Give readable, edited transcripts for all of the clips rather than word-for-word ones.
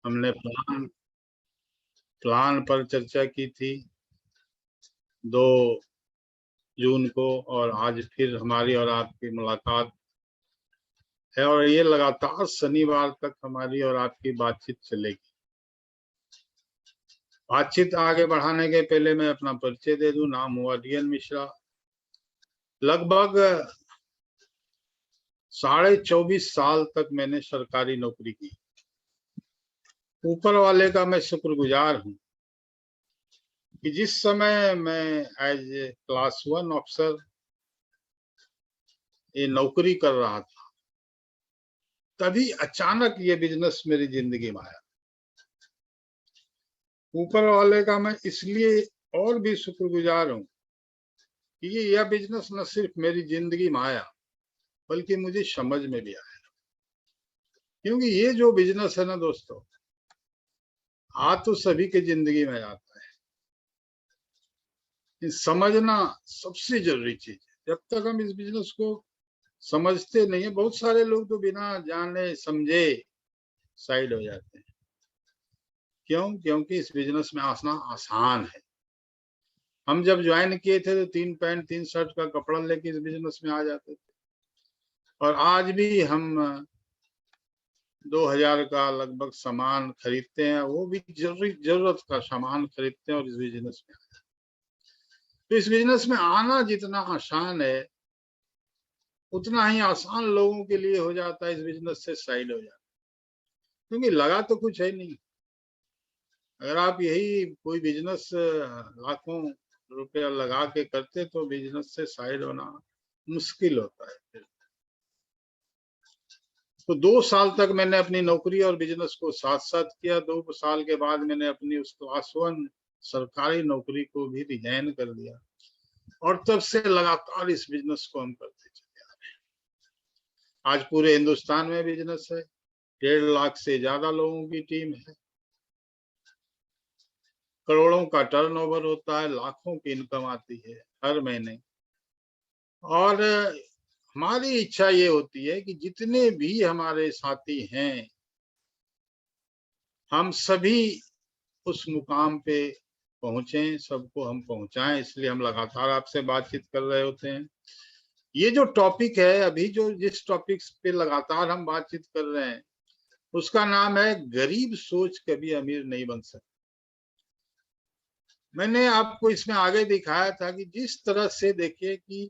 हमने प्लान पर चर्चा की थी 2 जून को, और आज फिर हमारी और आपकी मुलाकात है, और ये लगातार शनिवार तक हमारी और आपकी बातचीत चलेगी। बातचीत आगे बढ़ाने के पहले मैं अपना परिचय दे दूं। नाम हुआ डीएन मिश्रा। लगभग 24.5 साल तक मैंने सरकारी नौकरी की। ऊपर वाले का मैं शुक्रगुजार हूं कि जिस समय मैं एज क्लास 1 ऑफिसर ये नौकरी कर रहा था, तभी अचानक ये बिजनेस मेरी जिंदगी में आया। ऊपर वाले का मैं इसलिए और भी शुक्रगुजार हूं कि यह बिजनेस न सिर्फ मेरी जिंदगी में आया, बल्कि मुझे समझ में भी आया। क्योंकि ये जो बिजनेस है ना दोस्तों, आ तो सभी के जिंदगी में आता है, समझना सबसे जरूरी चीज है। जब तक हम इस बिजनेस को समझते नहीं है, बहुत सारे लोग तो बिना जाने समझे साइड हो जाते हैं। क्यों? क्योंकि इस बिजनेस में आना आसान है। हम जब ज्वाइन किए थे तो 3 पैंट 3 शर्ट का कपड़ा लेके इस बिजनेस में आ जाते थे, और आज भी हम 2000 का लगभग सामान खरीदते हैं, वो भी जरूरत का सामान खरीदते हैं और इस बिजनेस में। तो इस बिजनेस में आना जितना आसान है, उतना ही आसान लोगों के लिए हो जाता है इस बिजनेस से साइड हो जाता है। क्योंकि लगा तो कुछ है नहीं। अगर आप यही कोई बिजनेस लाखों रुपया लगा के करते तो बिजनेस से साइड होना मुश्किल होता है। तो 2 साल तक मैंने अपनी नौकरी और बिजनेस को साथ साथ किया। 2 साल के बाद मैंने अपनी उस क्लास 1 सरकारी नौकरी को भी रिजाइन कर दिया, और तब से लगातार इस बिजनेस को हम करते चले आ रहे हैं। आज पूरे हिंदुस्तान में बिजनेस है, 1.5 लाख से ज्यादा लोगों की टीम है, करोड़ों का टर्नओवर होता है, लाखों की इनकम आती है हर महीने। और हमारी इच्छा ये होती है कि जितने भी हमारे साथी हैं, हम सभी उस मुकाम पे पहुंचे, सबको हम पहुंचाएं। इसलिए हम लगातार आपसे बातचीत कर रहे होते हैं। ये जो टॉपिक है अभी, जो जिस टॉपिक पे लगातार हम बातचीत कर रहे हैं, उसका नाम है गरीब सोच कभी अमीर नहीं बन सकती। मैंने आपको इसमें आगे दिखाया था कि जिस तरह से देखिए कि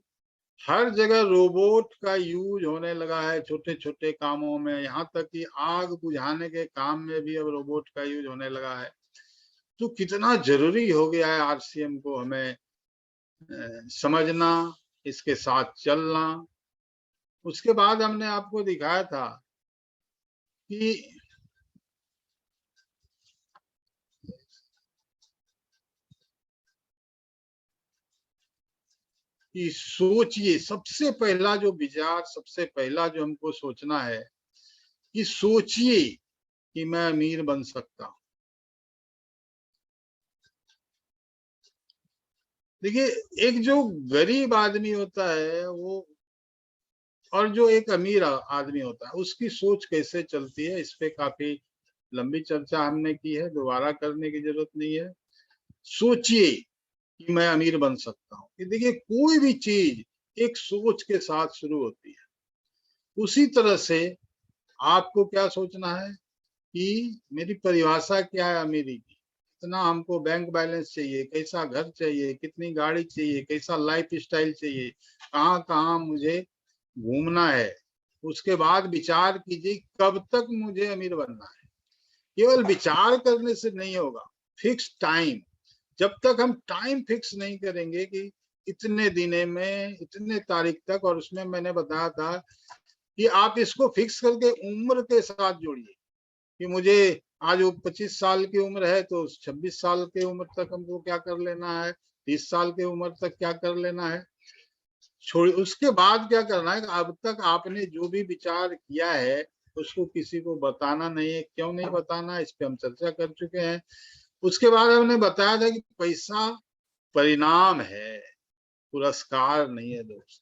हर जगह रोबोट का यूज होने लगा है, छोटे छोटे कामों में, यहाँ तक कि आग बुझाने के काम में भी अब रोबोट का यूज होने लगा है। तो कितना जरूरी हो गया है आरसीएम को हमें समझना, इसके साथ चलना। उसके बाद हमने आपको दिखाया था कि सोचिए, सबसे पहला जो विचार, सबसे पहला जो हमको सोचना है कि सोचिए कि मैं अमीर बन सकता हूं। देखिए, एक जो गरीब आदमी होता है वो, और जो एक अमीर आदमी होता है, उसकी सोच कैसे चलती है, इस पे काफी लंबी चर्चा हमने की है, दोबारा करने की जरूरत नहीं है। सोचिए कि मैं अमीर बन सकता हूँ कि देखिए, कोई भी चीज एक सोच के साथ शुरू होती है। उसी तरह से आपको क्या सोचना है कि मेरी परिभाषा क्या है अमीरी की, कितना हमको बैंक बैलेंस चाहिए, कैसा घर चाहिए, कितनी गाड़ी चाहिए, कैसा लाइफ स्टाइल चाहिए, कहाँ कहाँ मुझे घूमना है। उसके बाद विचार कीजिए कब तक मुझे अमीर बनना है। केवल विचार करने से नहीं होगा, फिक्स टाइम। जब तक हम टाइम फिक्स नहीं करेंगे कि इतने दिने में, इतने तारीख तक, और उसमें मैंने बताया था कि आप इसको फिक्स करके उम्र के साथ जोड़िए कि मुझे आज वो 25 साल की उम्र है तो 26 साल की उम्र तक हमको क्या कर लेना है, 30 साल की उम्र तक क्या कर लेना है। छोड़, उसके बाद क्या करना है, अब तक आपने जो भी विचार किया है उसको किसी को बताना नहीं है। क्यों नहीं बताना, इस पे हम चर्चा कर चुके हैं। उसके बाद हमने बताया था कि पैसा परिणाम है, पुरस्कार नहीं है दोस्त।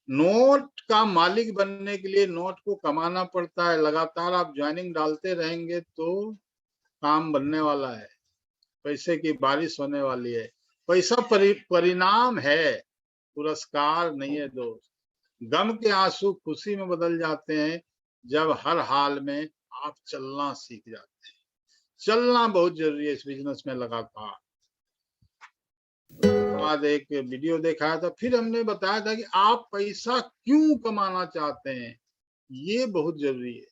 नोट का मालिक बनने के लिए नोट को कमाना पड़ता है। लगातार आप ज्वाइनिंग डालते रहेंगे तो काम बनने वाला है, पैसे की बारिश होने वाली है। पैसा परिणाम है, पुरस्कार नहीं है दोस्त। गम के आंसू खुशी में बदल जाते हैं जब हर हाल में आप चलना सीख जाते हैं। चलना बहुत जरूरी है इस बिजनेस में लगातार। बाद एक वीडियो देखा था, फिर हमने बताया था कि आप पैसा क्यों कमाना चाहते हैं, ये बहुत जरूरी है।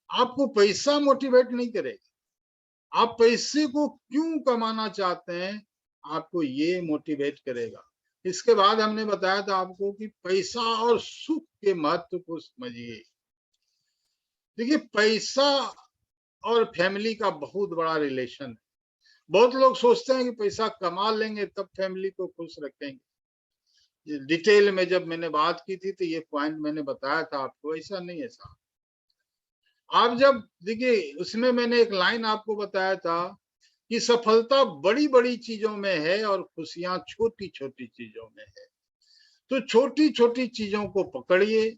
आपको पैसा मोटिवेट नहीं करेगा, आप पैसे को क्यों कमाना चाहते हैं, आपको ये मोटिवेट करेगा। इसके बाद हमने बताया था आपको कि पैसा और सुख के महत्व को समझिए। देखिए, पैसा और फैमिली का बहुत बड़ा रिलेशन है। बहुत लोग सोचते हैं कि पैसा कमा लेंगे तब फैमिली को खुश रखेंगे। डिटेल में जब मैंने बात की थी तो ये पॉइंट मैंने बताया था आपको, ऐसा नहीं है साहब। आप जब देखिए, उसमें मैंने एक लाइन आपको बताया था कि सफलता बड़ी बड़ी चीजों में है और खुशियां छोटी छोटी चीजों में है। तो छोटी छोटी चीजों को पकड़िए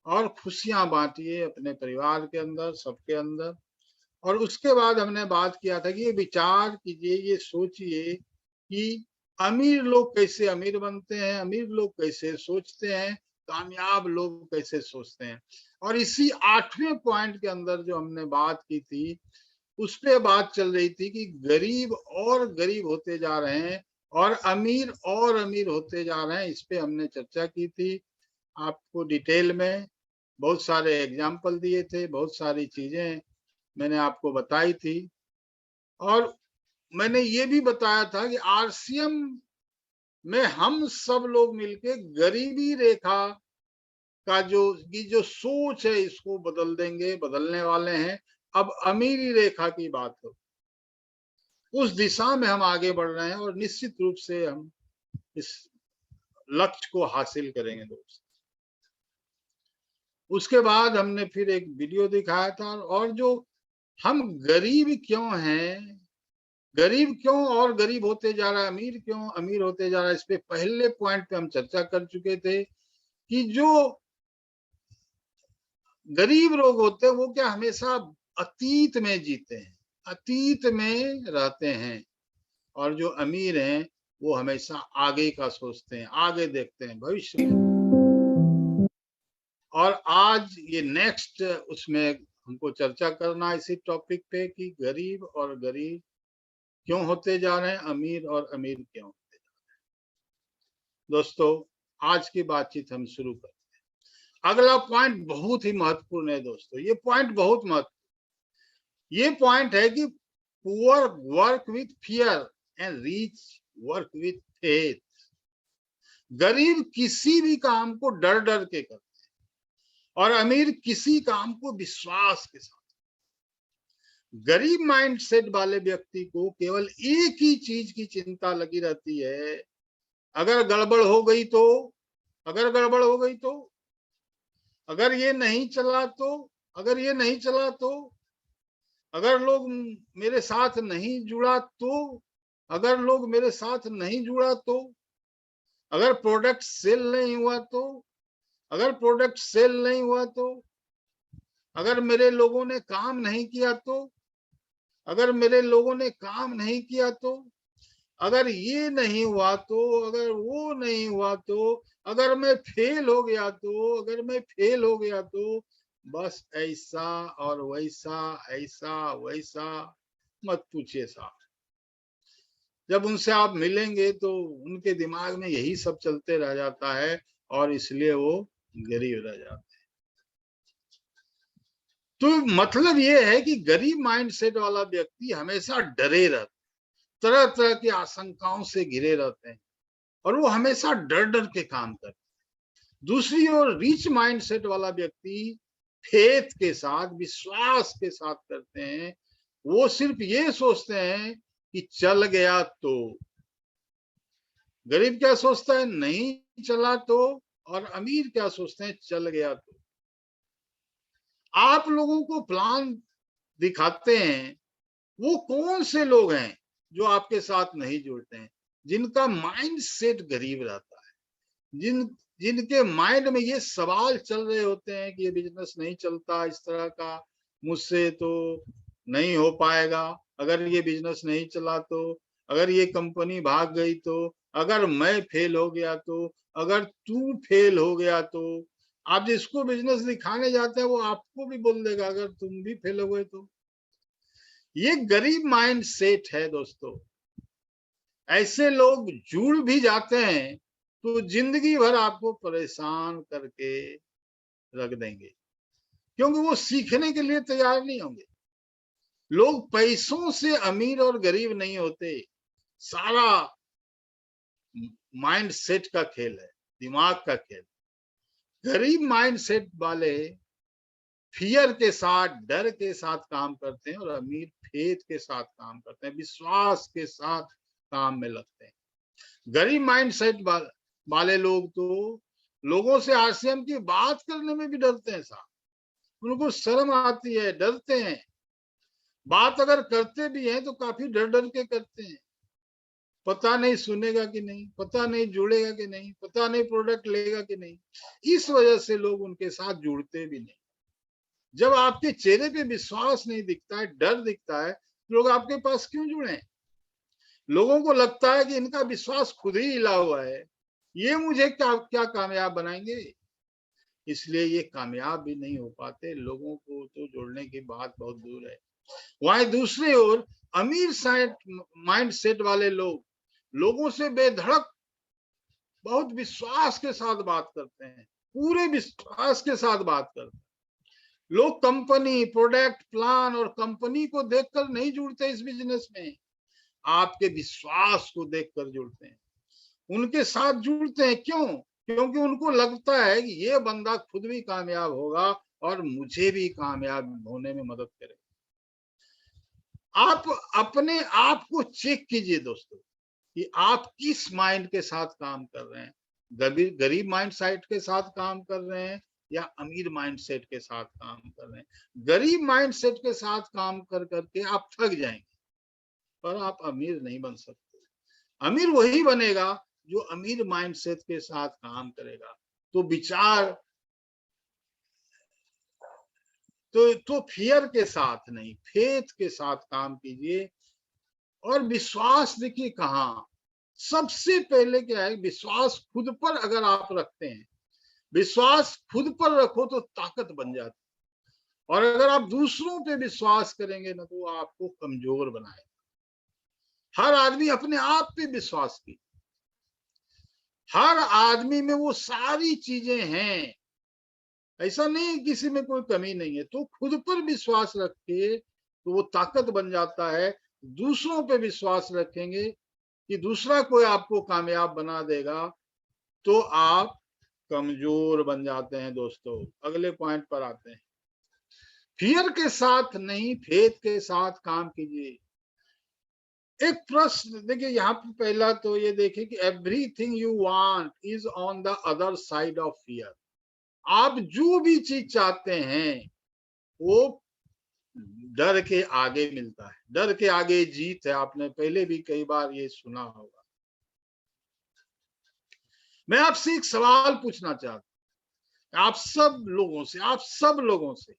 और खुशियां बांटिए अपने परिवार के अंदर, सबके अंदर। और उसके बाद हमने बात किया था कि ये विचार कीजिए, ये सोचिए कि अमीर लोग कैसे अमीर बनते हैं, अमीर लोग कैसे सोचते हैं, कामयाब लोग कैसे सोचते हैं। और इसी 8वें पॉइंट के अंदर जो हमने बात की थी, उस पे बात चल रही थी कि गरीब और गरीब होते जा रहे हैं और अमीर होते जा रहे हैं। इस पे हमने चर्चा की थी, आपको डिटेल में बहुत सारे एग्जाम्पल दिए थे, बहुत सारी चीजें मैंने आपको बताई थी। और मैंने ये भी बताया था कि आरसीएम में हम सब लोग मिलके गरीबी रेखा का जो सोच है इसको बदल देंगे, बदलने वाले हैं। अब अमीरी रेखा की बात हो, उस दिशा में हम आगे बढ़ रहे हैं और निश्चित रूप से हम इस लक्ष्य को हासिल करेंगे दोस्त। उसके बाद हमने फिर एक वीडियो दिखाया था, और जो हम गरीब क्यों हैं, गरीब क्यों और गरीब होते जा रहा है, अमीर क्यों अमीर होते जा रहा है, इस पे पहले पॉइंट पे हम चर्चा कर चुके थे कि जो गरीब लोग होते हैं वो क्या हमेशा अतीत में जीते हैं, अतीत में रहते हैं। और जो अमीर हैं वो हमेशा आगे का सोचते हैं, आगे देखते हैं, भविष्य में। और आज ये नेक्स्ट उसमें हमको चर्चा करना इसी टॉपिक पे कि गरीब और गरीब क्यों होते जा रहे हैं, अमीर और अमीर क्यों होते जा रहे हैं। दोस्तों, आज की बातचीत हम शुरू करते हैं। अगला पॉइंट बहुत ही महत्वपूर्ण है दोस्तों, ये पॉइंट बहुत महत्वपूर्ण। ये पॉइंट है कि poor work with fear and rich work with faith. गरीब किसी भी काम को डर डर के करते हैं और अमीर किसी काम को विश्वास के साथ। गरीब माइंडसेट वाले व्यक्ति को केवल एक ही चीज की चिंता लगी रहती है, अगर गड़बड़ हो गई तो, अगर गड़बड़ हो गई तो, अगर ये नहीं चला तो, अगर ये नहीं चला तो, अगर लोग मेरे साथ नहीं जुड़ा तो, अगर लोग मेरे साथ नहीं जुड़ा तो, अगर प्रोडक्ट सेल नहीं हुआ तो, अगर प्रोडक्ट सेल नहीं हुआ तो, अगर मेरे लोगों ने काम नहीं किया तो, अगर मेरे लोगों ने काम नहीं किया तो, अगर ये नहीं हुआ तो, अगर वो नहीं हुआ तो, अगर मैं फेल हो गया तो, अगर मैं फेल हो गया तो, बस ऐसा और वैसा, ऐसा वैसा, मत पूछिए साहब। जब उनसे आप मिलेंगे तो उनके दिमाग में यही सब चलते रह जाता है और इसलिए वो गरीब रह जाते हैं। तो मतलब ये है कि गरीब माइंडसेट वाला व्यक्ति हमेशा डरे रहता है, तरह तरह की आशंकाओं से घिरे रहते हैं और वो हमेशा डर डर के काम करते हैं। दूसरी ओर रिच माइंडसेट वाला व्यक्ति फेथ के साथ, विश्वास के साथ करते हैं। वो सिर्फ ये सोचते हैं कि चल गया तो। गरीब क्या सोचता है, नहीं चला तो, और अमीर क्या सोचते हैं, चल गया तो। आप लोगों को प्लान दिखाते हैं, वो कौन से लोग हैं जो आपके साथ नहीं जुड़ते हैं, जिनका माइंड सेट गरीब रहता है, जिनके माइंड में ये सवाल चल रहे होते हैं कि ये बिजनेस नहीं चलता इस तरह का, मुझसे तो नहीं हो पाएगा, अगर ये बिजनेस नहीं चला तो, अगर ये कंपनी भाग गई तो, अगर मैं फेल हो गया तो, अगर तू फेल हो गया तो। आप जिसको बिजनेस दिखाने जाते हैं वो आपको भी बोल देगा अगर तुम भी फेल हो गए तो। ये गरीब माइंड सेट है दोस्तों। ऐसे लोग जुड़ भी जाते हैं तो जिंदगी भर आपको परेशान करके रख देंगे, क्योंकि वो सीखने के लिए तैयार नहीं होंगे। लोग पैसों से अमीर और गरीब नहीं होते, सारा माइंड सेट का खेल है, दिमाग का खेल। गरीब माइंड सेट वाले फियर के साथ, डर के साथ काम करते हैं, और अमीर फेथ के साथ काम करते हैं, विश्वास के साथ काम में लगते हैं। गरीब माइंड सेट वाले लोग तो लोगों से आरसीएम की बात करने में भी डरते हैं साहब। उनको शर्म आती है, डरते हैं। बात अगर करते भी हैं तो काफी डर डर के करते हैं। पता नहीं सुनेगा कि नहीं, पता नहीं जुड़ेगा कि नहीं, पता नहीं प्रोडक्ट लेगा कि नहीं। इस वजह से लोग उनके साथ जुड़ते भी नहीं। जब आपके चेहरे पे विश्वास नहीं दिखता है, डर दिखता है, तो लोग आपके पास क्यों जुड़े? लोगों को लगता है कि इनका विश्वास खुद ही हिला हुआ है, ये मुझे क्या कामयाब बनाएंगे। इसलिए ये कामयाब भी नहीं हो पाते। लोगों को तो जोड़ने की बात बहुत दूर है। वहीं दूसरी ओर अमीर माइंड सेट वाले लोग लोगों से बेधड़क बहुत विश्वास के साथ बात करते हैं, पूरे विश्वास के साथ बात करते हैं। लोग कंपनी, प्रोडक्ट, प्लान और कंपनी को देखकर नहीं जुड़ते इस बिजनेस में, आपके विश्वास को देखकर जुड़ते हैं, उनके साथ जुड़ते हैं। क्यों? क्योंकि उनको लगता है कि ये बंदा खुद भी कामयाब होगा और मुझे भी कामयाब होने में मदद करेगा। आप अपने आप को चेक कीजिए दोस्तों कि आप किस माइंड के साथ काम कर रहे हैं। गरीब माइंड सेट के साथ काम कर रहे हैं या अमीर माइंड सेट के साथ काम कर रहे हैं। गरीब माइंड सेट के साथ काम कर करके आप थक जाएंगे, पर आप अमीर नहीं बन सकते। अमीर वही बनेगा जो अमीर माइंड सेट के साथ काम करेगा। तो विचार तो फियर के साथ नहीं, फेथ के साथ काम कीजिए। और विश्वास देखिए कहाँ, सबसे पहले क्या है, विश्वास खुद पर अगर आप रखते हैं, विश्वास खुद पर रखो तो ताकत बन जाती है। और अगर आप दूसरों पे विश्वास करेंगे ना तो आपको कमजोर बनाएगा। हर आदमी अपने आप पे विश्वास की, हर आदमी में वो सारी चीजें हैं, ऐसा नहीं किसी में कोई कमी नहीं है। तो खुद पर विश्वास रख के तो वो ताकत बन जाता है। दूसरों पे विश्वास रखेंगे कि दूसरा कोई आपको कामयाब बना देगा तो आप कमजोर बन जाते हैं। दोस्तों अगले पॉइंट पर आते हैं। फियर के साथ नहीं, फेथ के साथ काम कीजिए। एक प्रश्न देखिए यहाँ पे, पहला तो ये देखिए कि everything you want is on the other side of fear. आप जो भी चीज चाहते हैं वो डर के आगे मिलता है, डर के आगे जीत है। आपने पहले भी कई बार ये सुना होगा। मैं आपसे एक सवाल पूछना चाहता हूं, आप सब लोगों से,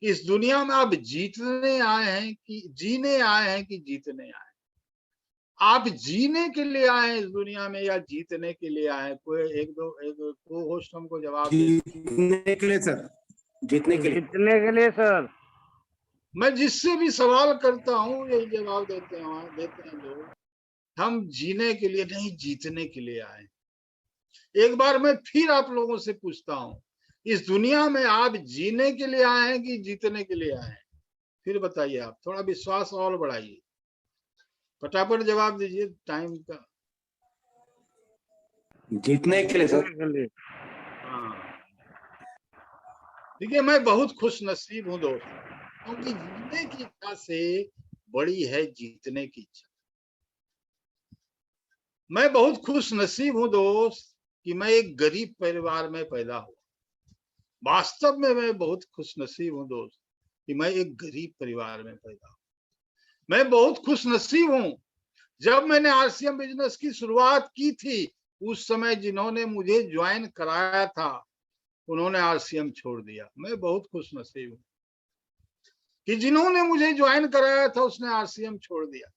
इस दुनिया में आप जीतने आए हैं कि जीने आए हैं कि जीतने आए हैं? आप जीने के लिए आए हैं इस दुनिया में या जीतने के लिए आए हैं? कोई एक को होस्ट हमको जवाब दे। जीतने के लिए सर, जीतने के लिए सर। मैं जिससे भी सवाल करता हूँ यही जवाब देते हैं लोग, हम जीने के लिए नहीं, जीतने के लिए आए। एक बार मैं फिर आप लोगों से पूछता हूँ, इस दुनिया में आप जीने के लिए आए हैं कि जीतने के लिए आए हैं? फिर बताइए, आप थोड़ा विश्वास और बढ़ाइए, फटाफट जवाब दीजिए, टाइम का। जीतने के लिए सर। हाँ, देखिए मैं बहुत खुश नसीब हूँ दोस्त, क्योंकि जीने की इच्छा से बड़ी है जीतने की इच्छा। मैं बहुत खुश नसीब हूँ दोस्त कि मैं एक गरीब परिवार में पैदा हुआ। वास्तव में मैं बहुत खुश नसीब हूँ दोस्त कि मैं एक गरीब परिवार में पैदा हुआ। मैं बहुत खुश नसीब हूँ, जब मैंने आरसीएम बिजनेस की शुरुआत की थी उस समय जिन्होंने मुझे ज्वाइन कराया था उन्होंने आरसीएम छोड़ दिया। मैं बहुत खुशनसीब हूँ कि जिन्होंने मुझे ज्वाइन कराया था उसने आरसीएम छोड़ दिया।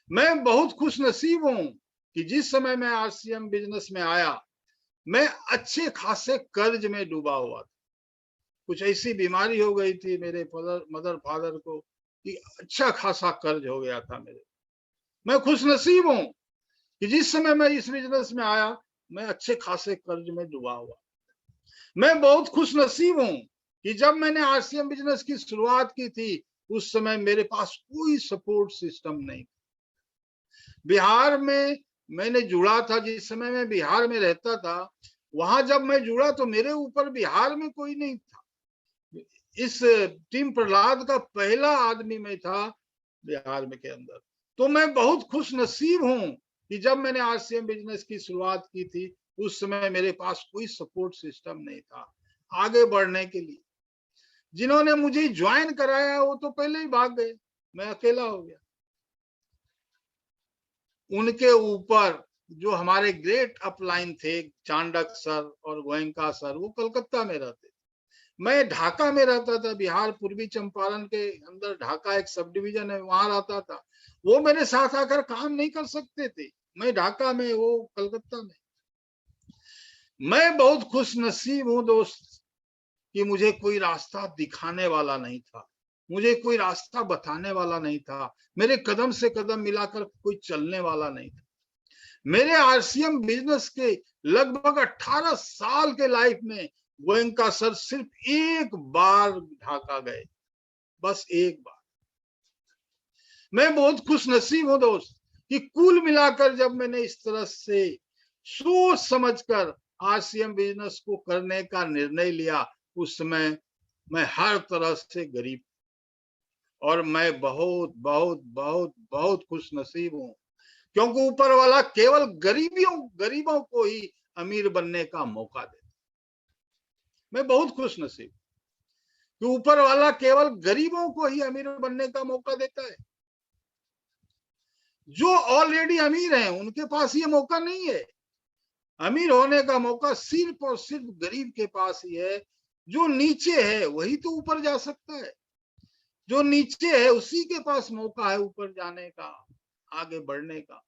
मैं बहुत खुशनसीब हूँ कि जिस समय मैं आरसीएम बिजनेस में आया मैं अच्छे खासे कर्ज में डूबा हुआ था। कुछ ऐसी बीमारी हो गई थी मेरे मदर फादर को कि अच्छा खासा कर्ज हो गया था मेरे। मैं खुशनसीब हूँ कि जिस समय मैं इस बिजनेस में आया मैं अच्छे खासे कर्ज में डूबा हुआ। मैं बहुत खुशनसीब हूँ कि जब मैंने आरसीएम बिजनेस की शुरुआत की थी उस समय मेरे पास कोई सपोर्ट सिस्टम नहीं था। बिहार में मैंने जुड़ा था, जिस समय मैं बिहार में रहता था वहां जब मैं जुड़ा तो मेरे ऊपर बिहार में कोई नहीं था। इस टीम प्रहलाद का पहला आदमी मैं था बिहार में के अंदर। तो मैं बहुत खुशनसीब हूँ कि जब मैंने आरसीएम बिजनेस की शुरुआत की थी उस समय मेरे पास कोई सपोर्ट सिस्टम नहीं था आगे बढ़ने के लिए। जिन्होंने मुझे ज्वाइन कराया वो तो पहले ही भाग गए, मैं अकेला हो गया। उनके ऊपर जो हमारे ग्रेट अपलाइन थे चांडक सर और गोयनका सर वो कलकत्ता में रहते, मैं ढाका में रहता था। बिहार पूर्वी चंपारण के अंदर ढाका एक सब डिवीजन है, वहां रहता था। वो मेरे साथ आकर काम नहीं कर सकते थे, मैं ढाका में वो कलकत्ता में। मैं बहुत खुश नसीब हूँ दोस्त कि मुझे कोई रास्ता दिखाने वाला नहीं था, मुझे कोई रास्ता बताने वाला नहीं था, मेरे कदम से कदम मिलाकर कोई चलने वाला नहीं था। मेरे आरसीएम बिजनेस के लगभग 18 साल के लाइफ में गोयनका सर सिर्फ एक बार ढाका गए, बस एक बार। मैं बहुत खुश नसीब हूं दोस्त कि कुल मिलाकर जब मैंने इस तरह से सोच समझकर आरसीएम बिजनेस को करने का निर्णय लिया उस समय मैं हर तरह से गरीब, और मैं बहुत बहुत बहुत बहुत खुश नसीब हूं क्योंकि ऊपर वाला केवल गरीबों को ही अमीर बनने का मौका देता। मैं बहुत खुश नसीब कि ऊपर वाला केवल गरीबों को ही अमीर बनने का मौका देता है। जो ऑलरेडी अमीर हैं उनके पास ये मौका नहीं है। अमीर होने का मौका सिर्फ और सिर्फ गरीब के पास ही है। जो नीचे है वही तो ऊपर जा सकता है, जो नीचे है उसी के पास मौका है ऊपर जाने का, आगे बढ़ने का।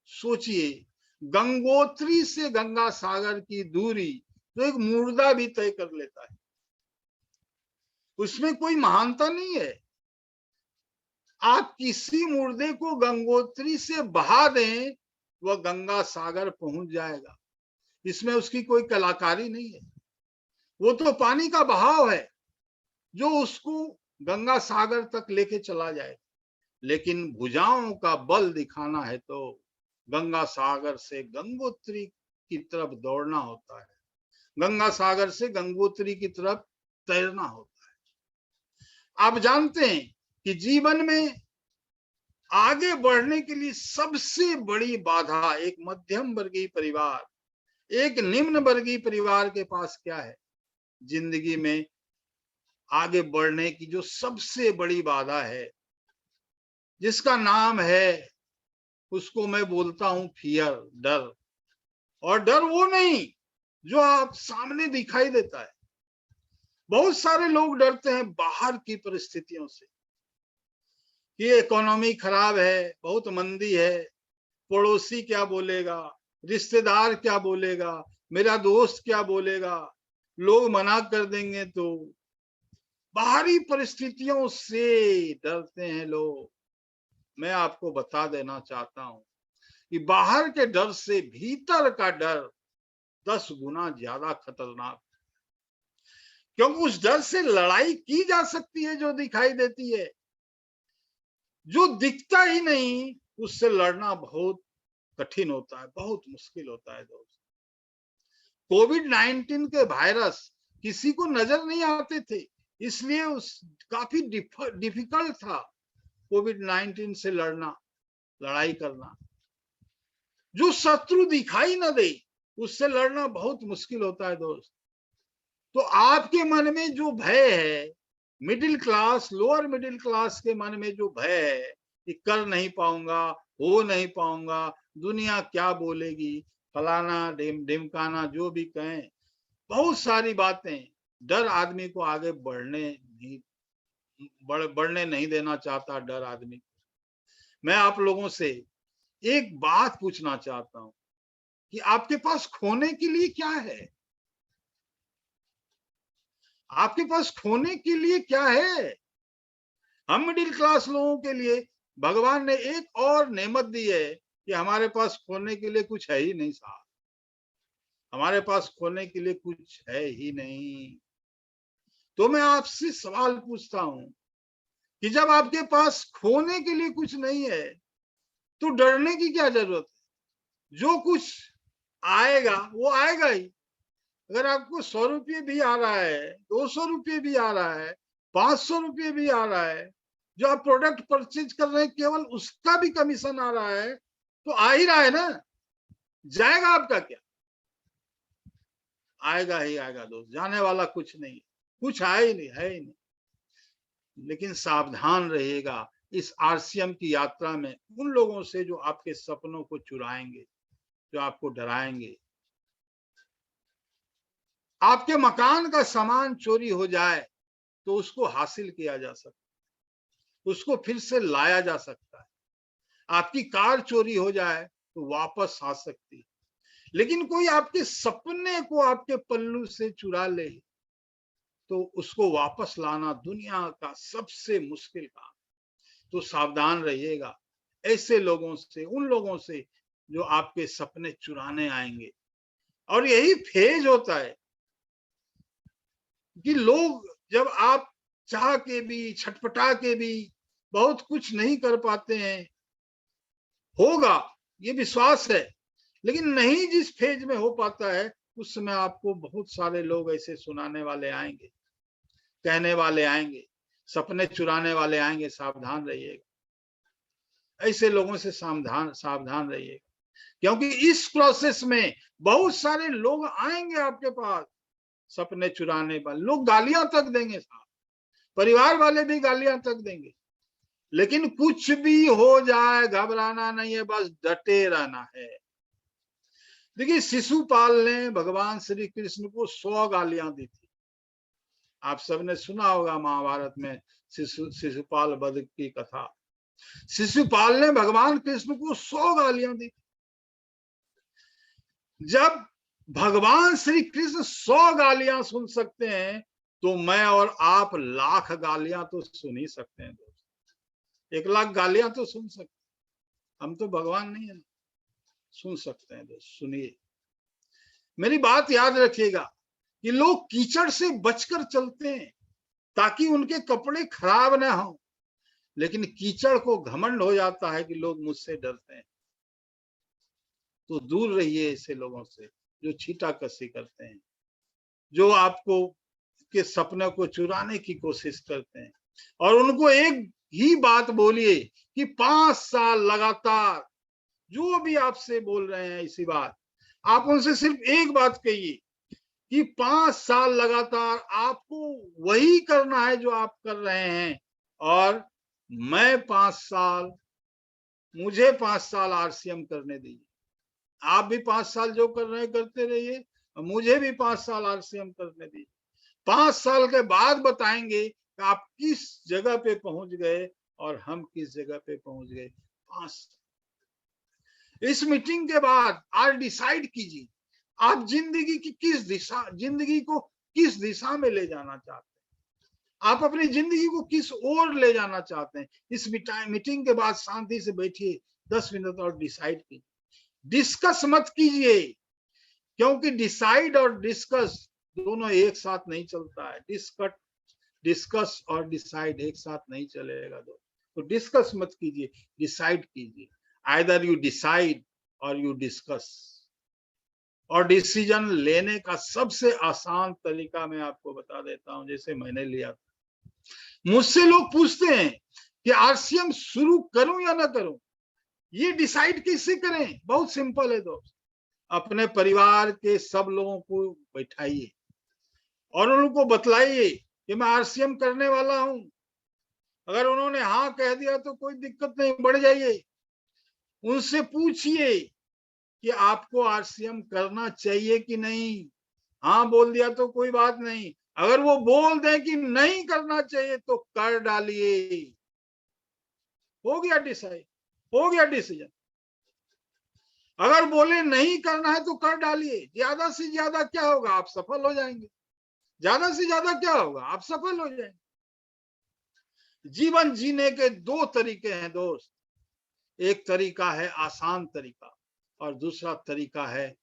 सोचिए, गंगोत्री से गंगा सागर की दूरी तो एक मुर्दा भी तय कर लेता है, उसमें कोई महानता नहीं है। आप किसी मुर्दे को गंगोत्री से बहा दें वह गंगा सागर पहुंच जाएगा, इसमें उसकी कोई कलाकारी नहीं है। वो तो पानी का बहाव है जो उसको गंगा सागर तक लेके चला जाए, लेकिन भुजाओं का बल दिखाना है तो गंगा सागर से गंगोत्री की तरफ दौड़ना होता है, गंगा सागर से गंगोत्री की तरफ तैरना होता है। आप जानते हैं कि जीवन में आगे बढ़ने के लिए सबसे बड़ी बाधा एक मध्यम वर्गीय परिवार, एक निम्न वर्गीय परिवार के पास क्या है? जिंदगी में आगे बढ़ने की जो सबसे बड़ी बाधा है जिसका नाम है, उसको मैं बोलता हूं फियर, डर। और डर वो नहीं जो आप सामने दिखाई देता है। बहुत सारे लोग डरते हैं बाहर की परिस्थितियों से कि इकोनॉमी खराब है, बहुत मंदी है, पड़ोसी क्या बोलेगा, रिश्तेदार क्या बोलेगा, मेरा दोस्त क्या बोलेगा, लोग मना कर देंगे। तो बाहरी परिस्थितियों से डरते हैं लोग। मैं आपको बता देना चाहता हूं कि बाहर के डर से भीतर का डर 10 गुना ज्यादा खतरनाक, क्योंकि उस डर से लड़ाई की जा सकती है जो दिखाई देती है, जो दिखता ही नहीं उससे लड़ना बहुत कठिन होता है, बहुत मुश्किल होता है दोस्त। कोविड-19 के वायरस किसी को नजर नहीं आते थे, इसलिए उस काफी डिफिकल्ट था कोविड-19 से लड़ना, लड़ाई करना। जो शत्रु दिखाई न दे उससे लड़ना बहुत मुश्किल होता है दोस्त। तो आपके मन में जो भय है, middle class, lower middle class के मन में जो भय है कि कर नहीं पाऊंगा, हो नहीं पाऊंगा, दुनिया क्या बोलेगी, फलाना ढिमकाना जो भी कहें, बहुत सारी बातें। डर आदमी को आगे बढ़ने नहीं देना चाहता, डर आदमी। मैं आप लोगों से एक बात पूछना चाहता हूं कि आपके पास खोने के लिए क्या है? आपके पास खोने के लिए क्या है? हम मिडिल क्लास लोगों के लिए भगवान ने एक और नेमत दी है कि हमारे पास खोने के लिए कुछ है ही नहीं साहब। हमारे पास खोने के लिए कुछ है ही नहीं। तो मैं आपसे सवाल पूछता हूं कि जब आपके पास खोने के लिए कुछ नहीं है तो डरने की क्या जरूरत है? जो कुछ आएगा वो आएगा ही। अगर आपको 100 रुपये भी आ रहा है, 200 रुपये भी आ रहा है, 500 रुपये भी आ रहा है, जो आप प्रोडक्ट परचेज कर रहे हैं केवल उसका भी कमीशन आ रहा है, तो आ ही रहा है ना। जाएगा आपका क्या? आएगा ही आएगा दोस्त, जाने वाला कुछ नहीं, कुछ है ही नहीं। लेकिन सावधान रहिएगा इस आरसीएम की यात्रा में उन लोगों से जो आपके सपनों को चुराएंगे, जो आपको डराएंगे। आपके मकान का सामान चोरी हो जाए तो उसको हासिल किया जा सकता है, उसको फिर से लाया जा सकता है। आपकी कार चोरी हो जाए तो वापस आ सकती है, लेकिन कोई आपके सपने को आपके पल्लू से चुरा ले तो उसको वापस लाना दुनिया का सबसे मुश्किल काम। तो सावधान रहिएगा ऐसे लोगों से, उन लोगों से जो आपके सपने चुराने आएंगे। और यही फेज होता है कि लोग जब आप चाह के भी, छटपटा के भी बहुत कुछ नहीं कर पाते हैं, होगा ये विश्वास है, लेकिन नहीं जिस फेज में हो पाता है उस समय आपको बहुत सारे लोग ऐसे सुनाने वाले आएंगे, कहने वाले आएंगे, सपने चुराने वाले आएंगे। सावधान रहिएगा ऐसे लोगों से, सावधान रहिएगा, क्योंकि इस प्रोसेस में बहुत सारे लोग आएंगे आपके पास सपने चुराने वाले। लोग गालियां तक देंगे साहब, परिवार वाले भी गालियां तक देंगे, लेकिन कुछ भी हो जाए घबराना नहीं है, बस डटे रहना है। देखिए शिशुपाल ने भगवान श्री कृष्ण को 100 गालियां दी थी। आप सबने सुना होगा महाभारत में शिशुपाल वध की कथा। शिशुपाल ने भगवान कृष्ण को 100 गालियां दी। जब भगवान श्री कृष्ण 100 गालियां सुन सकते हैं तो मैं और आप लाख गालियां तो सुन ही सकते हैं दोस्त। 1 लाख गालियां तो सुन सकते हैं, हम तो भगवान नहीं है, सुन सकते हैं दोस्त। सुनिए, मेरी बात याद रखिएगा कि लोग कीचड़ से बचकर चलते हैं ताकि उनके कपड़े खराब ना हो, लेकिन कीचड़ को घमंड हो जाता है कि लोग मुझसे डरते हैं। तो दूर रहिए ऐसे लोगों से जो छीटाकशी करते हैं, जो आपको के सपने को चुराने की कोशिश करते हैं। और उनको एक ही बात बोलिए कि 5 साल लगातार जो भी आपसे बोल रहे हैं इसी बात, आप उनसे सिर्फ एक बात कहिए कि 5 साल लगातार आपको वही करना है जो आप कर रहे हैं, और मैं 5 साल, मुझे 5 साल आरसीएम करने दीजिए। आप भी 5 साल जो कर रहे हैं करते रहिए, मुझे भी 5 साल आरसीएम करने दीजिए। 5 साल के बाद बताएंगे कि आप किस जगह पे पहुंच गए और हम किस जगह पे पहुंच गए। 5 इस मीटिंग के बाद आज डिसाइड कीजिए आप जिंदगी को किस दिशा में ले जाना चाहते हैं, आप अपनी जिंदगी को किस ओर ले जाना चाहते हैं। इस मीटिंग के बाद शांति से बैठिए 10 मिनट और डिसाइड कीजिए। डिस्कस मत कीजिए, क्योंकि डिसाइड और डिस्कस दोनों एक साथ नहीं चलता है। डिस्कस और डिसाइड एक साथ नहीं चलेगा दोस्तों। तो डिस्कस मत कीजिए, डिसाइड कीजिए। आइदर यू डिसाइड और यू डिस्कस। और डिसीजन लेने का सबसे आसान तरीका मैं आपको बता देता हूं, जैसे मैंने लिया था। मुझसे लोग पूछते हैं कि आरसीएम शुरू करूं या ना करूं, ये डिसाइड कैसे करें? बहुत सिंपल है दोस्त, अपने परिवार के सब लोगों को बैठाइए और उनको बतलाइए कि मैं आरसीएम करने वाला हूं। अगर उन्होंने हाँ कह दिया तो कोई दिक्कत नहीं, बढ़ जाइए। उनसे पूछिए कि आपको आरसीएम करना चाहिए कि नहीं। हाँ बोल दिया तो कोई बात नहीं, अगर वो बोल दें कि नहीं करना चाहिए तो कर डालिए। हो गया डिसाइड, हो गया डिसीजन। अगर बोले नहीं करना है तो कर डालिए, ज्यादा से ज्यादा क्या होगा, आप सफल हो जाएंगे। ज्यादा से ज्यादा क्या होगा, आप सफल हो जाएंगे। जीवन जीने के दो तरीके हैं दोस्त, एक तरीका है आसान तरीका और दूसरा तरीका है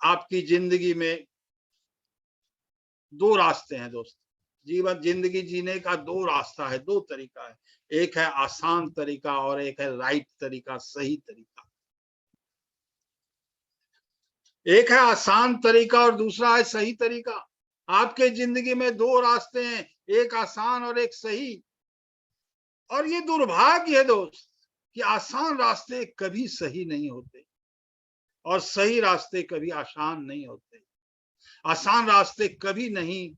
आपकी जिंदगी में दो रास्ते हैं दोस्त। जीवन जिंदगी जीने का दो रास्ता है, दो तरीका है, एक है आसान तरीका और एक है राइट तरीका, सही तरीका। एक है आसान तरीका और दूसरा है सही तरीका। आपके जिंदगी में दो रास्ते हैं, एक आसान और एक सही। और ये दुर्भाग्य है दोस्त कि आसान रास्ते कभी सही नहीं होते और सही रास्ते कभी आसान नहीं होते। आसान रास्ते कभी नहीं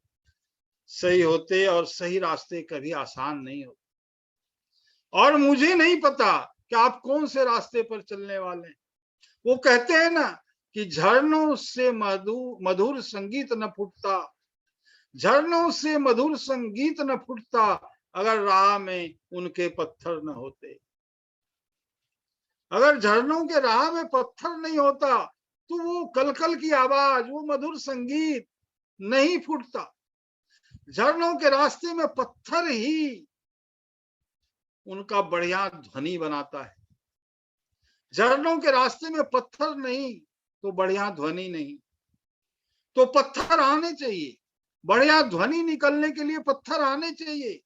सही होते और सही रास्ते कभी आसान नहीं होते। और मुझे नहीं पता कि आप कौन से रास्ते पर चलने वाले हैं। वो कहते हैं ना कि झरनों से मधुर संगीत न फूटता, झरनों से मधुर संगीत न फूटता अगर राह में उनके पत्थर न होते। अगर झरनों के राह में पत्थर नहीं होता तो वो कलकल की आवाज, वो मधुर संगीत नहीं फूटता। झरनों के रास्ते में पत्थर ही उनका बढ़िया ध्वनि बनाता है। झरनों के रास्ते में पत्थर नहीं तो बढ़िया ध्वनि नहीं। तो पत्थर आने चाहिए, बढ़िया ध्वनि निकलने के लिए पत्थर आने चाहिए।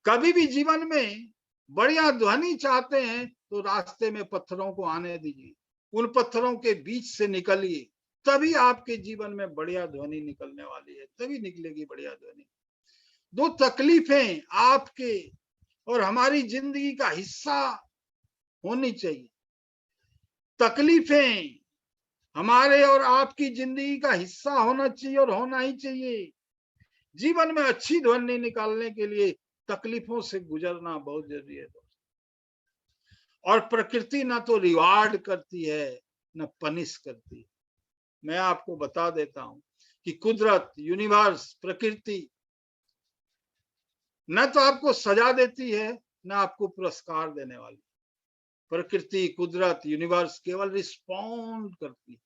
कभी भी जीवन में बढ़िया ध्वनि चाहते हैं तो रास्ते में पत्थरों को आने दीजिए, उन पत्थरों के बीच से निकलिए, तभी आपके जीवन में बढ़िया ध्वनि निकलने वाली है, तभी निकलेगी बढ़िया ध्वनि। दो तकलीफें आपके और हमारी जिंदगी का हिस्सा होनी चाहिए। तकलीफें हमारे और आपकी जिंदगी का हिस्सा होना चाहिए और होना ही चाहिए। जीवन में अच्छी ध्वनि निकालने के लिए तकलीफों से गुजरना बहुत जरूरी है दोस्त। और प्रकृति ना तो रिवार्ड करती है न पनिश करती है। मैं आपको बता देता हूं कि कुदरत, यूनिवर्स, प्रकृति न तो आपको सजा देती है न आपको पुरस्कार देने वाली। प्रकृति, कुदरत, यूनिवर्स केवल रिस्पॉन्ड करती है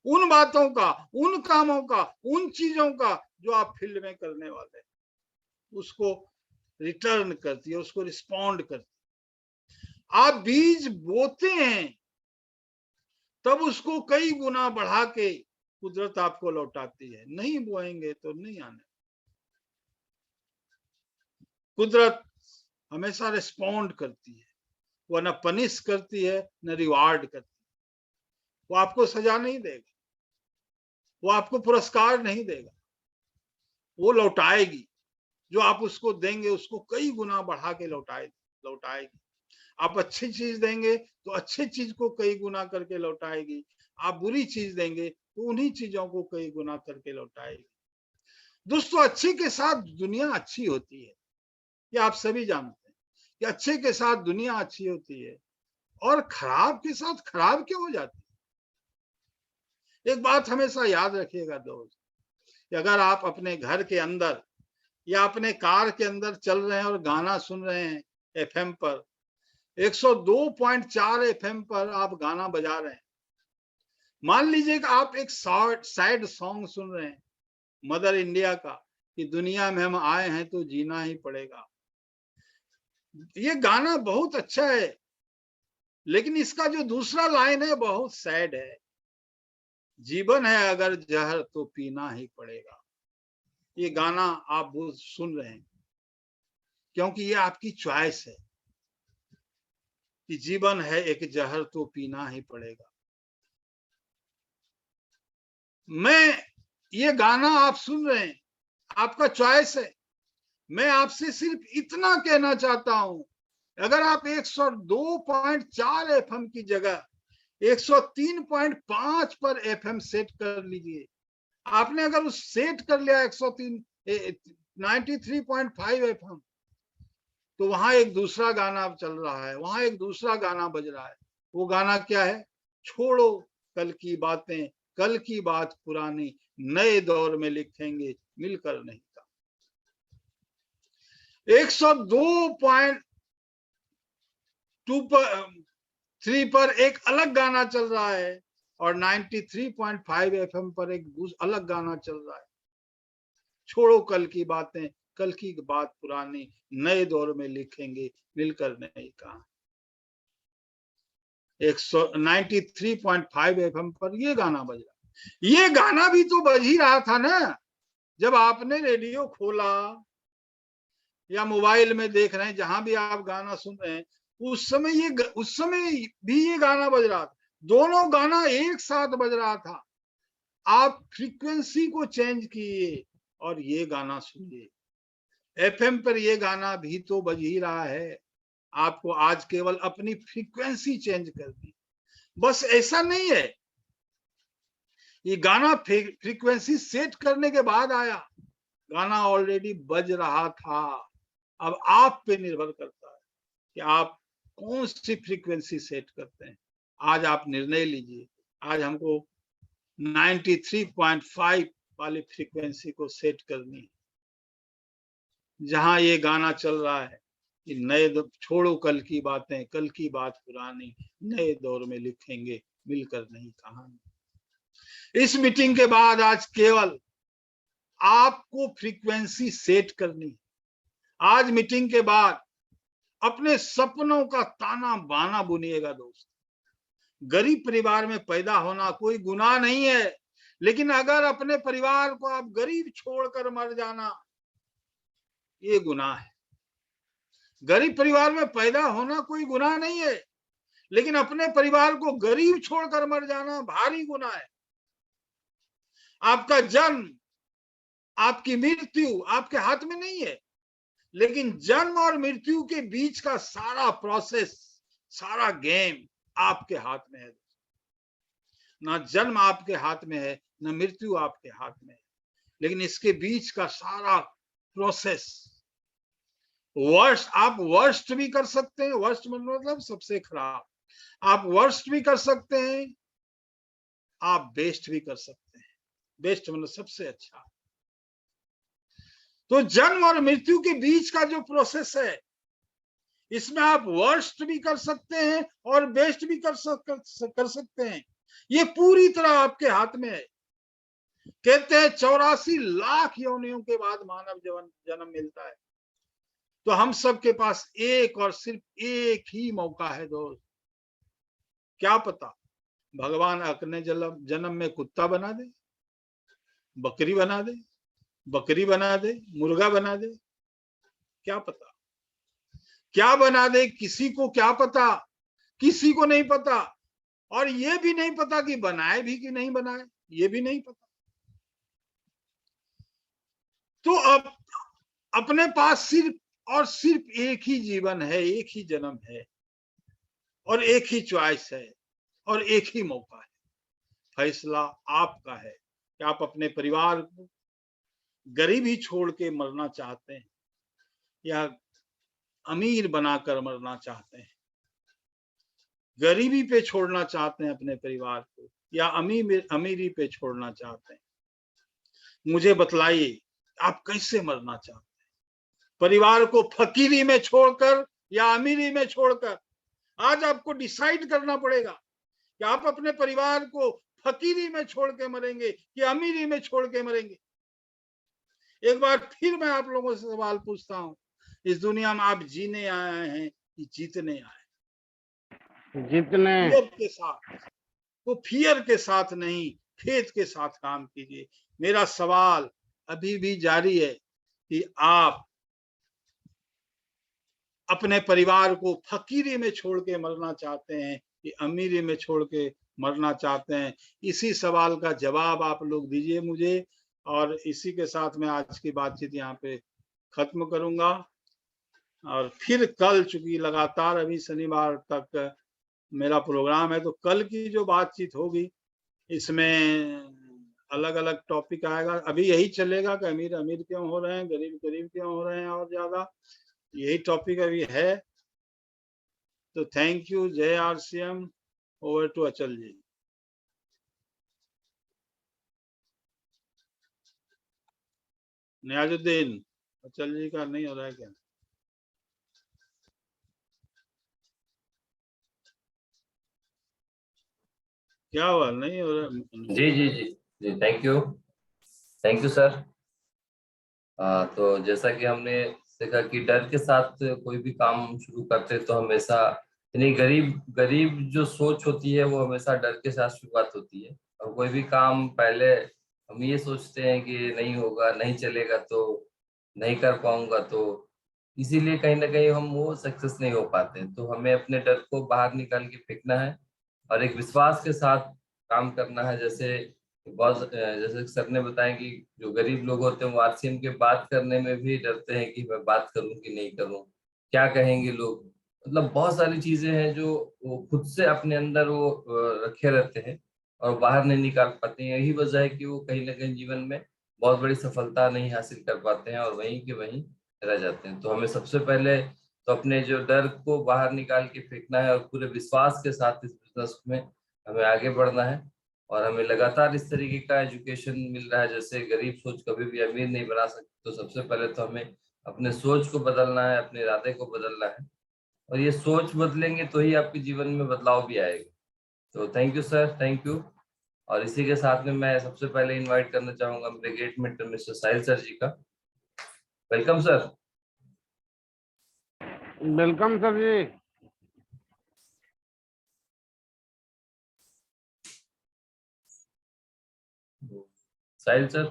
उन बातों का, उन कामों का, उन चीजों का जो आप फील्ड में करने वाले हैं, उसको रिटर्न करती है, उसको रिस्पॉन्ड करती है। आप बीज बोते हैं तब उसको कई गुना बढ़ा के कुदरत आपको लौटाती है। नहीं बोएंगे तो नहीं आने। कुदरत हमेशा रिस्पॉन्ड करती है, वो न पनिश करती है न रिवार्ड करती है। वो आपको सजा नहीं देगा, वो आपको पुरस्कार नहीं देगा, वो लौटाएगी। जो आप उसको देंगे उसको कई गुना बढ़ा के लौटाएगी। आप अच्छी चीज देंगे तो अच्छी चीज को कई गुना करके लौटाएगी। आप बुरी चीज देंगे तो उन्हीं चीजों को कई गुना करके लौटाएगी। दोस्तों, अच्छे के साथ दुनिया अच्छी होती है, ये आप सभी जानते हैं कि अच्छे के साथ दुनिया अच्छी होती है और खराब के साथ खराब क्यों हो जाती है। एक बात हमेशा याद रखिएगा दोस्त, कि अगर आप अपने घर के अंदर या अपने कार के अंदर चल रहे हैं और गाना सुन रहे हैं एफएम पर, 102.4 एफएम पर आप गाना बजा रहे हैं, मान लीजिए कि आप एक सैड सॉन्ग सुन रहे हैं मदर इंडिया का, कि दुनिया में हम आए हैं तो जीना ही पड़ेगा। ये गाना बहुत अच्छा है, लेकिन इसका जो दूसरा लाइन है बहुत सैड है। जीवन है अगर जहर तो पीना ही पड़ेगा। ये गाना आप सुन रहे हैं क्योंकि ये आपकी चॉइस है कि जीवन है एक जहर तो पीना ही पड़ेगा। ये गाना आप सुन रहे हैं, आपका चॉइस है। मैं आपसे सिर्फ इतना कहना चाहता हूं, अगर आप 102.4 एफएम की जगह 103.5 पर एफएम सेट कर लीजिए। आपने अगर उस सेट कर लिया 93.5 एफएम, तो वहां एक दूसरा गाना चल रहा है, वहां एक दूसरा गाना बज रहा है। वो गाना क्या है? छोड़ो कल की बातें, कल की बात पुरानी, नए दौर में लिखेंगे मिलकर नहीं का। 102.3 पर एक अलग गाना चल रहा है और 93.5 एफएम पर एक अलग गाना चल रहा है। छोड़ो कल की बातें, कल की बात पुरानी, नए दौर में लिखेंगे मिलकर नहीं कहा। 93.5 एफएम पर ये गाना बज रहा। ये गाना भी तो बज ही रहा था ना जब आपने रेडियो खोला या मोबाइल में देख रहे हैं, जहां भी आप गाना सुन रहे हैं, उस समय भी ये गाना बज रहा था। दोनों गाना एक साथ बज रहा था। आप फ्रीक्वेंसी को चेंज किए और ये गाना सुनिए। एफएम पर ये गाना भी तो बज ही रहा है। आपको आज केवल अपनी फ्रीक्वेंसी चेंज करनी। बस ऐसा नहीं है, ये गाना फ्रीक्वेंसी सेट करने के बाद आया, गाना ऑलरेडी बज रहा था। अब आप पे निर्भर करता है कि आप कौन सी फ्रीक्वेंसी सेट करते हैं। आज आप निर्णय लीजिए। आज हमको 93.5 वाली फ्रीक्वेंसी को सेट करनी है, जहां ये गाना चल रहा है कि नए छोड़ो कल की बातें, कल की बात पुरानी, नए दौर में लिखेंगे मिलकर नहीं कहानी। इस मीटिंग के बाद आज केवल आपको फ्रीक्वेंसी सेट करनी। आज मीटिंग के बाद अपने सपनों का ताना बाना बुनिएगा दोस्त। गरीब परिवार में पैदा होना कोई गुनाह नहीं है, लेकिन अगर अपने परिवार को आप गरीब छोड़कर मर जाना, ये गुनाह है। गरीब परिवार में पैदा होना कोई गुनाह नहीं है, लेकिन अपने परिवार को गरीब छोड़कर मर जाना भारी गुनाह है। आपका जन्म, आपकी मृत्यु आपके हाथ में नहीं है, लेकिन जन्म और मृत्यु के बीच का सारा प्रोसेस, सारा गेम आपके हाथ में है। ना जन्म आपके हाथ में है, ना मृत्यु आपके हाथ में है, लेकिन इसके बीच का सारा प्रोसेस, वर्स्ट आप वर्स्ट भी कर सकते हैं। वर्स्ट मतलब सबसे खराब। आप वर्स्ट भी कर सकते हैं, आप बेस्ट भी कर सकते हैं। बेस्ट मतलब सबसे अच्छा। तो जन्म और मृत्यु के बीच का जो प्रोसेस है, इसमें आप वर्स्ट भी कर सकते हैं और बेस्ट भी कर सकते हैं। ये पूरी तरह आपके हाथ में है। कहते हैं 84 लाख योनियों के बाद मानव जन्म मिलता है। तो हम सबके पास एक और सिर्फ एक ही मौका है दोस्त। क्या पता भगवान अगले जन्म में कुत्ता बना दे, बकरी बना दे, मुर्गा बना दे, क्या पता क्या बना दे, किसी को क्या पता, किसी को नहीं पता। और ये भी नहीं पता कि बनाए भी कि नहीं बनाए, ये भी नहीं पता। तो अब अपने पास सिर्फ और सिर्फ एक ही जीवन है, एक ही जन्म है और एक ही चॉइस है और एक ही मौका है। फैसला आपका है कि आप अपने परिवार को गरीबी छोड़ के मरना चाहते हैं या अमीर बनाकर मरना चाहते हैं। गरीबी पे छोड़ना चाहते हैं अपने परिवार को या अमीरी पे छोड़ना चाहते हैं। मुझे बतलाइए आप कैसे मरना चाहते हैं? परिवार को फकीरी में छोड़कर या अमीरी में छोड़कर? आज आपको डिसाइड करना पड़ेगा कि आप अपने परिवार को फकीरी में छोड़ के मरेंगे कि अमीरी में छोड़ के मरेंगे। एक बार फिर मैं आप लोगों से सवाल पूछता हूं, इस दुनिया में आप जीने आए हैं कि जीतने आए? जीतने। फियर के साथ, तो फियर के साथ नहीं, फेथ के साथ काम कीजिए। मेरा सवाल अभी भी जारी है कि आप अपने परिवार को फकीरी में छोड़ के मरना चाहते हैं कि अमीरी में छोड़ के मरना चाहते हैं? इसी सवाल का जवाब आप लोग दीजिए मुझे। और इसी के साथ मैं आज की बातचीत यहाँ पे खत्म करूंगा। और फिर कल, चूंकि लगातार अभी शनिवार तक मेरा प्रोग्राम है, तो कल की जो बातचीत होगी इसमें अलग अलग टॉपिक आएगा। अभी यही चलेगा कि अमीर अमीर क्यों हो रहे हैं, गरीब गरीब क्यों हो रहे हैं और ज्यादा, यही टॉपिक अभी है। तो थैंक यू। जय आरसीएम। ओवर टू अचल जी। नियाजुद्दीन, अचल जी का नहीं हो रहा है क्या? क्या हुआ, नहीं हो रहा? जी जी जी जी, थैंक यू सर। तो जैसा कि हमने देखा कि डर के साथ कोई भी काम शुरू करते हैं तो हमेशा, यानी गरीब गरीब जो सोच होती है वो हमेशा डर के साथ शुरुआत होती है। और कोई भी काम पहले हम ये सोचते हैं कि नहीं होगा, नहीं चलेगा, तो नहीं कर पाऊंगा, तो इसीलिए कहीं ना कहीं हम वो सक्सेस नहीं हो पाते। तो हमें अपने डर को बाहर निकाल के फेंकना है और एक विश्वास के साथ काम करना है। जैसे सर ने बताया कि जो गरीब लोग होते हैं वो आरसीएम के बात करने में भी डरते हैं कि मैं बात करूं कि नहीं करूं, क्या कहेंगे लोग। मतलब बहुत सारी चीजें हैं जो वो खुद से अपने अंदर वो रखे रहते हैं और बाहर नहीं निकाल पाते हैं। यही वजह है कि वो कहीं ना कहीं जीवन में बहुत बड़ी सफलता नहीं हासिल कर पाते हैं और वहीं के वहीं रह जाते हैं। तो हमें सबसे पहले तो अपने जो डर को बाहर निकाल के फेंकना है और पूरे विश्वास के साथ इस बिजनेस में हमें आगे बढ़ना है। और हमें लगातार इस तरीके का एजुकेशन मिल रहा है। जैसे गरीब सोच कभी भी अमीर नहीं बना सकती, तो सबसे पहले तो हमें अपने सोच को बदलना है, अपने इरादे को बदलना है। और ये सोच बदलेंगे तो ही आपके जीवन में बदलाव भी आएगा। तो thank you sir, thank you. और इसी के साथ में मैं सबसे पहले इनवाइट करना चाहूंगा मेरे गेट मेंटर मिस्टर साहिल सर जी का। Welcome sir. वेलकम सर जी। साहिल सर,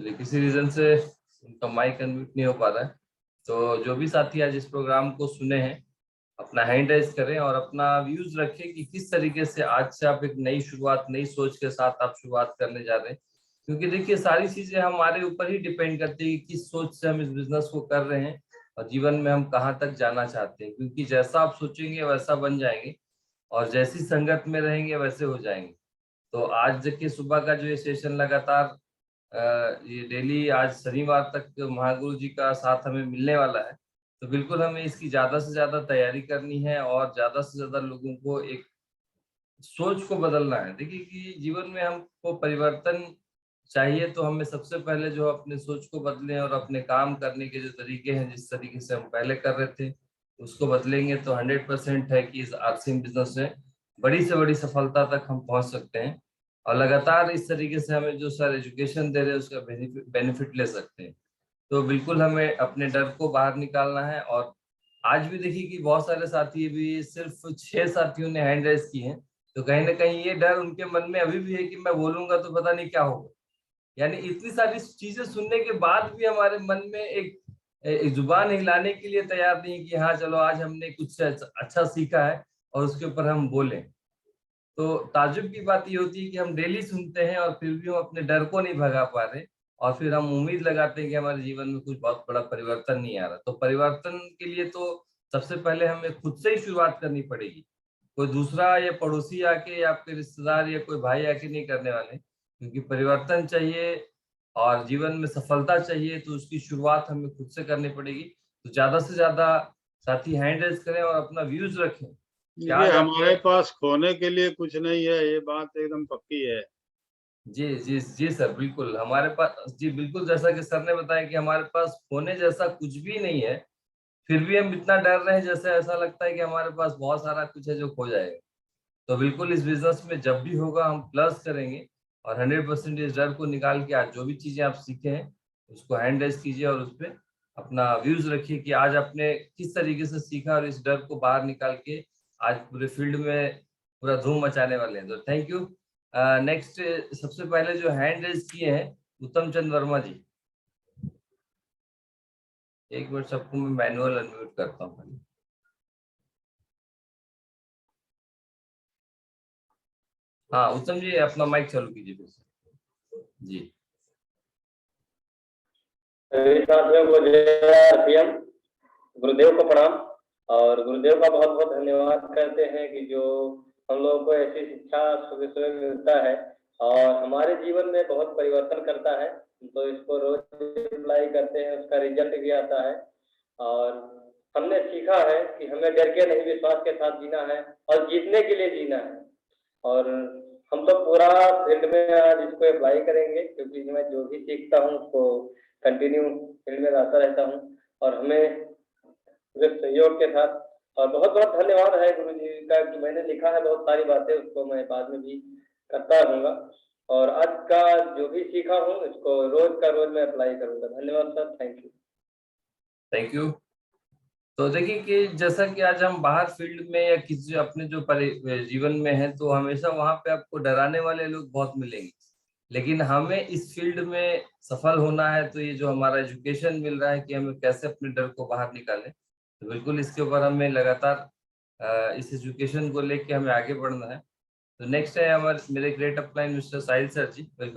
किसी रीजन से उनका माइक अनम्यूट नहीं हो पा रहा है। तो जो भी साथी आज इस प्रोग्राम को सुने हैं, अपना हैंड राइज करें और अपना व्यूज रखें कि किस तरीके से आज से आप एक नई शुरुआत, नई सोच के साथ आप शुरुआत करने जा रहे हैं। क्योंकि देखिए सारी चीजें हमारे ऊपर ही डिपेंड करती है कि किस सोच से हम इस बिजनेस को कर रहे हैं और जीवन में हम कहाँ तक जाना चाहते हैं। क्योंकि जैसा आप सोचेंगे वैसा बन जाएंगे और जैसी संगत में रहेंगे वैसे हो जाएंगे। तो आज देखिए सुबह का जो ये सेशन लगातार ये डेली आज शनिवार तक महागुरु जी का साथ हमें मिलने वाला है। तो बिल्कुल हमें इसकी ज्यादा से ज्यादा तैयारी करनी है और ज्यादा से ज्यादा लोगों को एक सोच को बदलना है। देखिए कि जीवन में हमको परिवर्तन चाहिए तो हमें सबसे पहले जो अपने सोच को बदलें और अपने काम करने के जो तरीके हैं, जिस तरीके से हम पहले कर रहे थे उसको बदलेंगे तो 100% है कि इस आरसीएम बिजनेस में बड़ी से बड़ी सफलता तक हम पहुंच सकते हैं। और लगातार इस तरीके से हमें जो सर एजुकेशन दे रहे हैं उसका बेनिफिट ले सकते हैं। तो बिल्कुल हमें अपने डर को बाहर निकालना है। और आज भी देखिए कि बहुत सारे साथी, भी सिर्फ 6 साथियों ने हैंड रेज की हैं। तो कहीं ना कहीं ये डर उनके मन में अभी भी है कि मैं बोलूंगा तो पता नहीं क्या होगा। यानी इतनी सारी चीजें सुनने के बाद भी हमारे मन में एक जुबान हिलाने के लिए तैयार नहीं कि हाँ चलो आज हमने कुछ अच्छा सीखा है और उसके ऊपर हम बोलें। तो ताज्जुब की बात ये होती है कि हम डेली सुनते हैं और फिर भी हम अपने डर को नहीं भगा पा रहे और फिर हम उम्मीद लगाते हैं कि हमारे जीवन में कुछ बहुत बड़ा परिवर्तन नहीं आ रहा। तो परिवर्तन के लिए तो सबसे पहले हमें खुद से ही शुरुआत करनी पड़ेगी। कोई दूसरा या पड़ोसी आके या आपके रिश्तेदार या कोई भाई आके नहीं करने वाले। क्योंकि परिवर्तन चाहिए और जीवन में सफलता चाहिए तो उसकी शुरुआत हमें खुद से करनी पड़ेगी। तो ज्यादा से ज्यादा साथी हैंड रेज करें और अपना व्यूज रखें। देखिए हमारे पास खोने के लिए कुछ नहीं है, ये बात एकदम पक्की है। जी जी जी सर, बिल्कुल हमारे पास, जी बिल्कुल जैसा कि सर ने बताया कि हमारे पास खोने जैसा कुछ भी नहीं है। फिर भी हम इतना डर रहे हैं, जैसे ऐसा लगता है कि हमारे पास बहुत सारा कुछ है जो खो जाएगा। तो बिल्कुल इस बिजनेस में जब भी होगा हम प्लस करेंगे और 100% इस डर को निकाल के आज जो भी चीजें आप सीखे हैं उसको हैंड रेज कीजिए और उस पर अपना व्यूज रखिए कि आज आपने किस तरीके से सीखा और इस डर को बाहर निकाल के आज पूरे फील्ड में पूरा धूम मचाने वाले हैं। तो थैंक यू। नेक्स्ट सबसे पहले जो हैंड रेज किए हैं उत्तम चंद वर्मा जी। एक मिनट, सबको मैं मैनुअल अनम्यूट करता हूँ। हाँ उत्तम जी, अपना माइक चालू कीजिए फिर से। जी साथियों को जय आरसीएम, गुरुदेव को प्रणाम। और गुरुदेव का बहुत बहुत धन्यवाद करते हैं कि जो हम लोगों को ऐसी शिक्षा सुबह सुबह मिलता है। और हमारे जीवन में बहुत परिवर्तन करता है। तो इसको रोज अप्लाई करते हैं, उसका रिजल्ट भी आता है। और हमने सीखा है कि हमें डर के नहीं, विश्वास के साथ जीना है और जीतने के लिए जीना है। और हम तो पूरा फील्ड में आज इसको अप्लाई करेंगे, क्योंकि मैं जो भी सीखता हूँ उसको कंटिन्यू फील्ड में लाता रहता हूँ। और हमें पूरे सहयोग के साथ, और बहुत बहुत धन्यवाद है गुरु जी का कि मैंने लिखा है बहुत सारी बातें, उसको मैं बाद में भी करता रहूंगा। और आज का जो भी सीखा हूँ इसको रोज का रोज मैं अप्लाई करूंगा। धन्यवाद sir, thank you. Thank you. तो देखिए कि जैसा कि आज हम बाहर फील्ड में या किसी अपने जो जीवन में है, तो हमेशा वहां पे आपको डराने वाले लोग बहुत मिलेंगे। लेकिन हमें इस फील्ड में सफल होना है, तो ये जो हमारा एजुकेशन मिल रहा है कि हमें कैसे अपने डर को बाहर निकालें, तो बिल्कुल इसके ऊपर हमें लगातार इस एजुकेशन को लेके हमें आगे बढ़ना है। तो नेक्स्ट है हमारे मेरे ग्रेट अपलाइन मिस्टर साहिल सर जी। वेलकम।